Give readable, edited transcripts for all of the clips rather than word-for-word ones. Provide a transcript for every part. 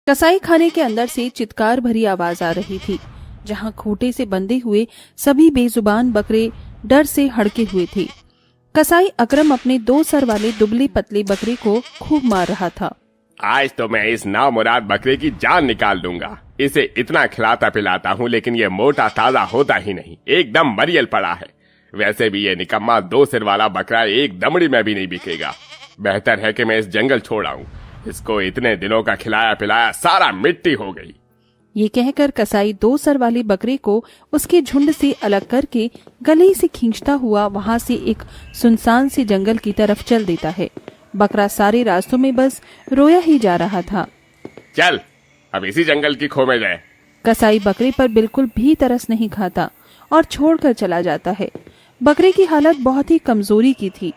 कसाई खाने के अंदर से चित्कार भरी आवाज आ रही थी, जहां खूंटे से बंधे हुए सभी बेजुबान बकरे डर से हड़के हुए थे। कसाई अकरम अपने 2 सर वाले दुबले पतले बकरे को खूब मार रहा था। आज तो मैं इस नामुराद बकरे की जान निकाल दूंगा। इसे इतना खिलाता पिलाता हूँ लेकिन ये मोटा ताजा होता ही नहीं, एकदम मरियल पड़ा है। वैसे भी ये निकम्मा 2 सिर वाला बकरा एक दमड़ी में भी नहीं बिकेगा। बेहतर है कि मैं इस जंगल छोड़ आऊं। इसको इतने दिनों का खिलाया पिलाया सारा मिट्टी हो गई। ये कहकर कसाई 2 सर वाले बकरे को उसके झुंड से अलग करके गले से खींचता हुआ वहां से एक सुनसान से जंगल की तरफ चल देता है। बकरा सारे रास्तों में बस रोया ही जा रहा था। चल अब इसी जंगल की खो में जाए। कसाई बकरे पर बिल्कुल भी तरस नहीं खाता और छोड़कर चला जाता है। बकरे की हालत बहुत ही कमजोरी की थी।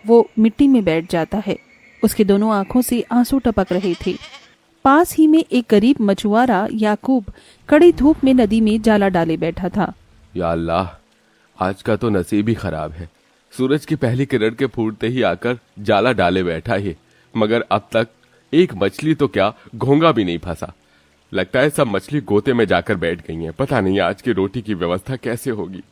वो मिट्टी में बैठ जाता है। उसके दोनों आंखों से आंसू टपक रहे थे। पास ही में एक गरीब मछुआरा याकूब कड़ी धूप में नदी में जाला डाले बैठा था। या अल्लाह, आज का तो नसीब ही खराब है। सूरज की पहली किरण के फूटते ही आकर जाला डाले बैठा है, मगर अब तक एक मछली तो क्या घोंगा भी नहीं फंसा। लगता है सब मछली गोते में जाकर बैठ गई हैं। पता नहीं आज की रोटी की व्यवस्था कैसे होगी।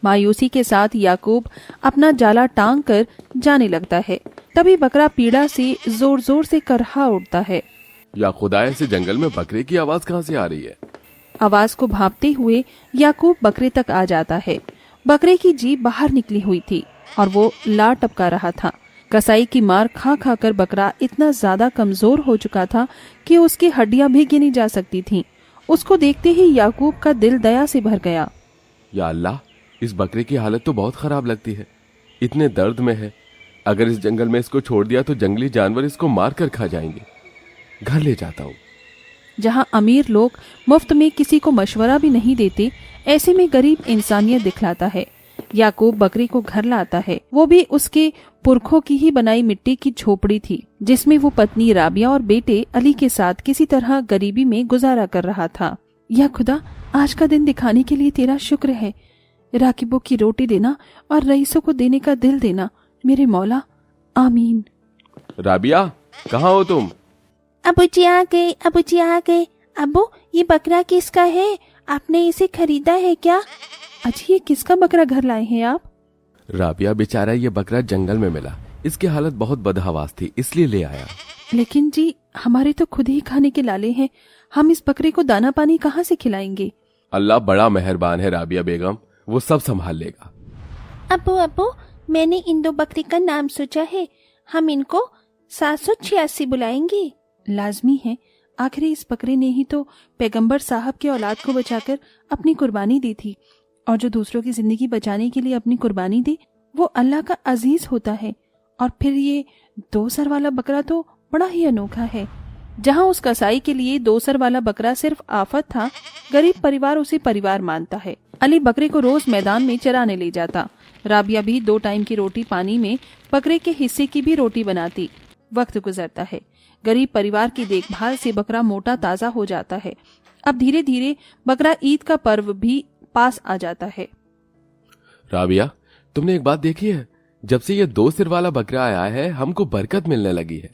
मायूसी के साथ याकूब अपना जाला टांग कर जाने लगता है। तभी बकरा पीड़ा से जोर जोर से करहा उठता है। या खुदा, ऐसे जंगल में बकरे की आवाज कहाँ से आ रही है? आवाज को भांपते हुए याकूब बकरे तक आ जाता है। बकरे की जीभ बाहर निकली हुई थी और वो लार टपका रहा था। कसाई की मार खा खा कर बकरा इतना ज्यादा कमजोर हो चुका था कि उसकी हड्डियां भी गिनी जा सकती थीं। उसको देखते ही याकूब का दिल दया से भर गया। या अल्लाह, इस बकरे की हालत तो बहुत खराब लगती है। इतने दर्द में है। अगर इस जंगल में इसको छोड़ दिया तो जंगली जानवर इसको मार कर खा जाएंगे। घर ले जाता हूँ। जहाँ अमीर लोग मुफ्त में किसी को मशवरा भी नहीं देते, ऐसे में गरीब इंसानियत दिखलाता है। याकूब बकरी को घर लाता है। वो भी उसके पुरखों की ही बनाई मिट्टी की झोपड़ी थी, जिसमें वो पत्नी राबिया और बेटे अली के साथ किसी तरह गरीबी में गुजारा कर रहा था। या खुदा, आज का दिन दिखाने के लिए तेरा शुक्र है। राकिबों की रोटी देना और रईसों को देने का दिल देना मेरे मौला, आमीन। राबिया, कहाँ हो तुम? अबू जी आ गए, अबू जी आ गए। अबू, ये बकरा किसका है? आपने इसे खरीदा है क्या? अच्छा, ये किसका बकरा घर लाए हैं आप? राबिया, बेचारा ये बकरा जंगल में मिला। इसकी हालत बहुत बदहवास थी, इसलिए ले आया। लेकिन जी, हमारे तो खुद ही खाने के लाले हैं। हम इस बकरे को दाना पानी कहाँ से खिलाएंगे? अल्लाह बड़ा मेहरबान है राबिया बेगम, वो सब संभाल लेगा। अबू अबू, मैंने इन 2 बकरी का नाम सोचा है। हम इनको 786 बुलाएंगे। लाजमी है। आखिर इस बकरे ने ही तो पैगंबर साहब के औलाद को बचाकर अपनी कुर्बानी दी थी, और जो दूसरों की जिंदगी बचाने के लिए अपनी कुर्बानी दे वो अल्लाह का अजीज होता है। और फिर ये 2 सर वाला बकरा तो बड़ा ही अनोखा है। जहाँ उस कसाई के लिए 2 सर वाला बकरा सिर्फ आफत था, गरीब परिवार उसे परिवार मानता है। अली बकरे को रोज मैदान में चराने ले जाता। राबिया भी 2 टाइम की रोटी पानी में बकरे के हिस्से की भी रोटी बनाती। वक्त गुजरता है। गरीब परिवार की देखभाल से बकरा मोटा ताजा हो जाता है। अब धीरे धीरे बकरा ईद का पर्व भी पास आ जाता है। राबिया, तुमने एक बात देखी है? जब से ये 2 सिर वाला बकरा आया है, हमको बरकत मिलने लगी है।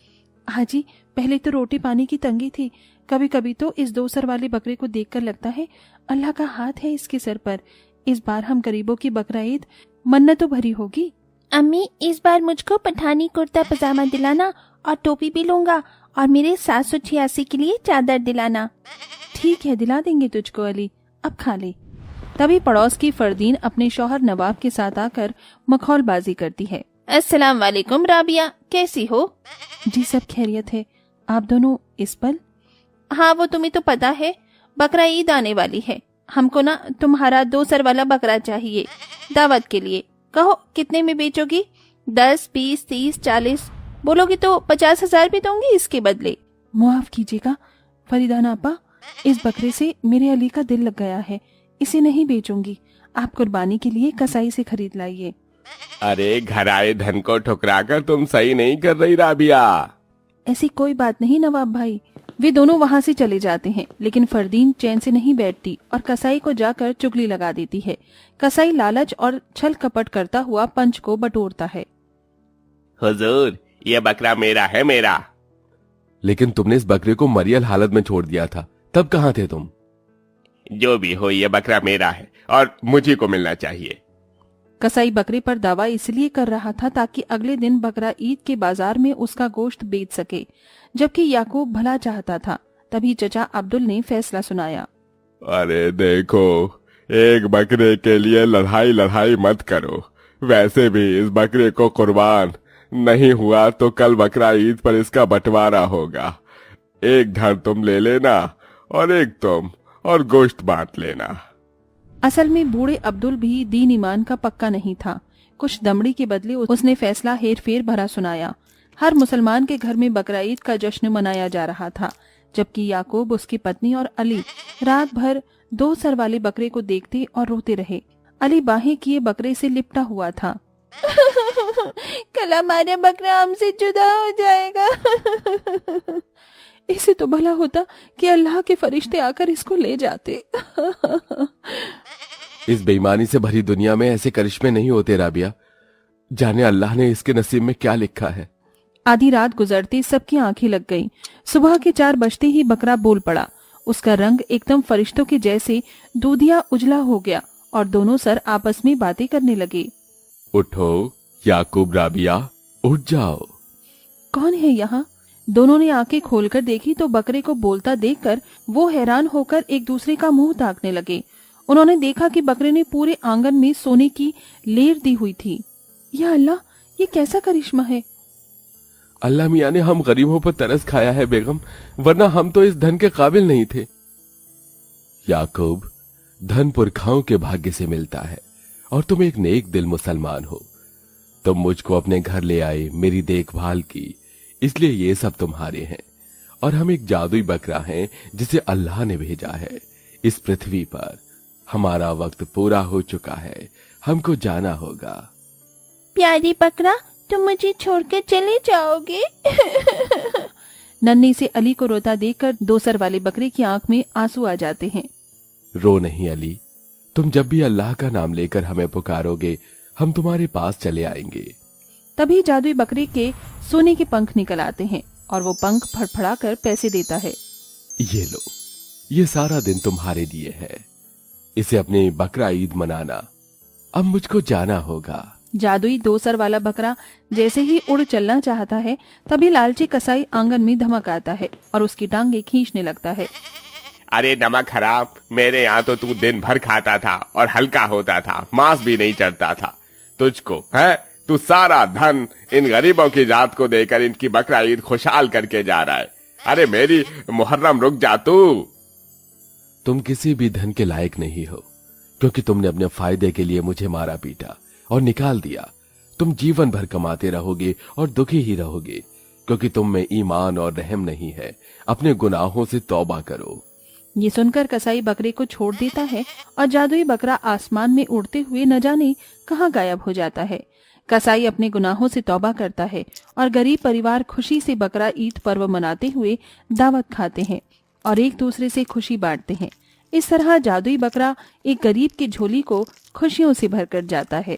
हाँ जी, पहले तो रोटी पानी की तंगी थी। कभी कभी तो इस 2 सर वाले बकरे को देखकर लगता है अल्लाह का हाथ है इसके सर पर। इस बार हम गरीबों की बकरा ईद मन्नतों भरी होगी। अम्मी, इस बार मुझको पठानी कुर्ता पजामा दिलाना और टोपी भी लूंगा, और मेरे 786 के लिए चादर दिलाना। ठीक है, दिला देंगे तुझको अली, अब खा ले। तभी पड़ोस की फरदीन अपने शौहर नवाब के साथ आकर मखौलबाजी करती है। अस्सलाम वालेकुम राबिया, कैसी हो? जी सब खैरियत है। आप दोनों इस पल? हाँ, वो तुम्हें तो पता है, बकरा ईद आने वाली है। हमको ना तुम्हारा 2 सर वाला बकरा चाहिए दावत के लिए। कहो कितने में बेचोगी? 10, 20, 30, 40 बोलोगी तो 50,000 भी दूंगी इसके बदले। मुआफ कीजिएगा फरीदाना आपा, इस बकरे से मेरे अली का दिल लग गया है। इसे नहीं बेचूंगी। आप कुर्बानी के लिए कसाई से खरीद लाइए। अरे घर आए धन को ठुकराकर तुम सही नहीं कर रही राबिया। ऐसी कोई बात नहीं नवाब भाई। वे दोनों वहाँ से चले जाते हैं, लेकिन फरदीन चैन से नहीं बैठती और कसाई को जाकर चुगली लगा देती है। कसाई लालच और छल कपट करता हुआ पंच को बटोरता है। हुजूर, ये बकरा मेरा है, मेरा। लेकिन तुमने इस बकरे को मरियल हालत में छोड़ दिया था, तब कहाँ थे तुम? जो भी हो, ये बकरा मेरा है और मुझे को मिलना चाहिए। कसाई बकरे पर दावा इसलिए कर रहा था ताकि अगले दिन बकरा ईद के बाजार में उसका गोश्त बेच सके, जबकि याकूब भला चाहता था। तभी चचा अब्दुल ने फैसला सुनाया। अरे देखो, एक बकरे के लिए लड़ाई मत करो। वैसे भी इस बकरे को कुर्बान नहीं हुआ तो कल बकरा ईद पर इसका बंटवारा होगा। एक धड़ तुम ले लेना और एक तुम, और गोश्त बांट लेना। असल में बूढ़े अब्दुल भी दीन ईमान का पक्का नहीं था। कुछ दमड़ी के बदले उसने फैसला हेर फेर भरा सुनाया। हर मुसलमान के घर में बकरा ईद का जश्न मनाया जा रहा था, जबकि याकूब, उसकी पत्नी और अली रात भर 2 सर वाले बकरे को देखते और रोते रहे। अली बाहें किए बकरे से लिपटा हुआ था। कल हमारा बकरा हमसे जुदा हो जाएगा। इसे तो भला होता कि अल्लाह के फरिश्ते आकर इसको ले जाते। इस बेईमानी से भरी दुनिया में ऐसे करिश्मे नहीं होते राबिया। जाने अल्लाह ने इसके नसीब में क्या लिखा है। आधी रात गुजरते सबकी आंखें लग गईं। सुबह के 4 बजते ही बकरा बोल पड़ा। उसका रंग एकदम फरिश्तों के जैसे दूधिया उजला हो गया और दोनों सर आपस में बातें करने लगे। उठो याकूब, राबिया, उठ जाओ। कौन है यहाँ? दोनों ने आंखें खोलकर देखी तो बकरे को बोलता देखकर वो हैरान होकर एक दूसरे का मुंह ताकने लगे। उन्होंने देखा कि बकरे ने पूरे आंगन में सोने की लेर दी हुई थी। या अल्लाह, ये कैसा करिश्मा है? अल्लाह मियां ने हम गरीबों पर तरस खाया है बेगम, वरना हम तो इस धन के काबिल नहीं थे। याकूब, धन पुरखाओं के भाग्य से मिलता है और तुम एक नेक दिल मुसलमान हो। तुम मुझको अपने घर ले आए, मेरी देखभाल की, इसलिए ये सब तुम्हारे हैं। और हम एक जादुई बकरा हैं जिसे अल्लाह ने भेजा है इस पृथ्वी पर। हमारा वक्त पूरा हो चुका है, हमको जाना होगा। प्यारी बकरा, तुम मुझे छोड़कर चले जाओगे? नन्हे से अली को रोता देखकर 2 सर वाले बकरे की आंख में आंसू आ जाते हैं। रो नहीं अली, तुम जब भी अल्लाह का नाम लेकर हमें पुकारोगे, हम तुम्हारे पास चले आएंगे। तभी जादुई बकरे के सोने के पंख निकल आते हैं और वो पंख फड़फड़ाकर पैसे देता है। ये लो, ये सारा दिन तुम्हारे लिए है। इसे अपने बकरा ईद मनाना। अब मुझको जाना होगा। जादुई 2 सर वाला बकरा जैसे ही उड़ चलना चाहता है, तभी लालची कसाई आंगन में धमक आता है और उसकी टांगे खींचने लगता है। अरे नमक हराम, मेरे यहाँ तो तू दिन भर खाता था और हल्का होता था, मांस भी नहीं चढ़ता था। तुझको है, तू सारा धन इन गरीबों की जात को देकर इनकी बकरा ईद खुशहाल करके जा रहा है। अरे मेरी मुहर्रम, रुक जा तू। तुम किसी भी धन के लायक नहीं हो, क्योंकि तुमने अपने फायदे के लिए मुझे मारा पीटा और निकाल दिया। तुम जीवन भर कमाते रहोगे और दुखी ही रहोगे, क्योंकि तुम में ईमान और रहम नहीं है। अपने गुनाहों से तौबा करो। ये सुनकर कसाई बकरे को छोड़ देता है और जादुई बकरा आसमान में उड़ते हुए न जाने कहाँ गायब हो जाता है। कसाई अपने गुनाहों से तौबा करता है और गरीब परिवार खुशी से बकरा ईद पर्व मनाते हुए दावत खाते हैं और एक दूसरे से खुशी बांटते हैं। इस तरह जादुई बकरा एक गरीब की झोली को खुशियों से भरकर जाता है।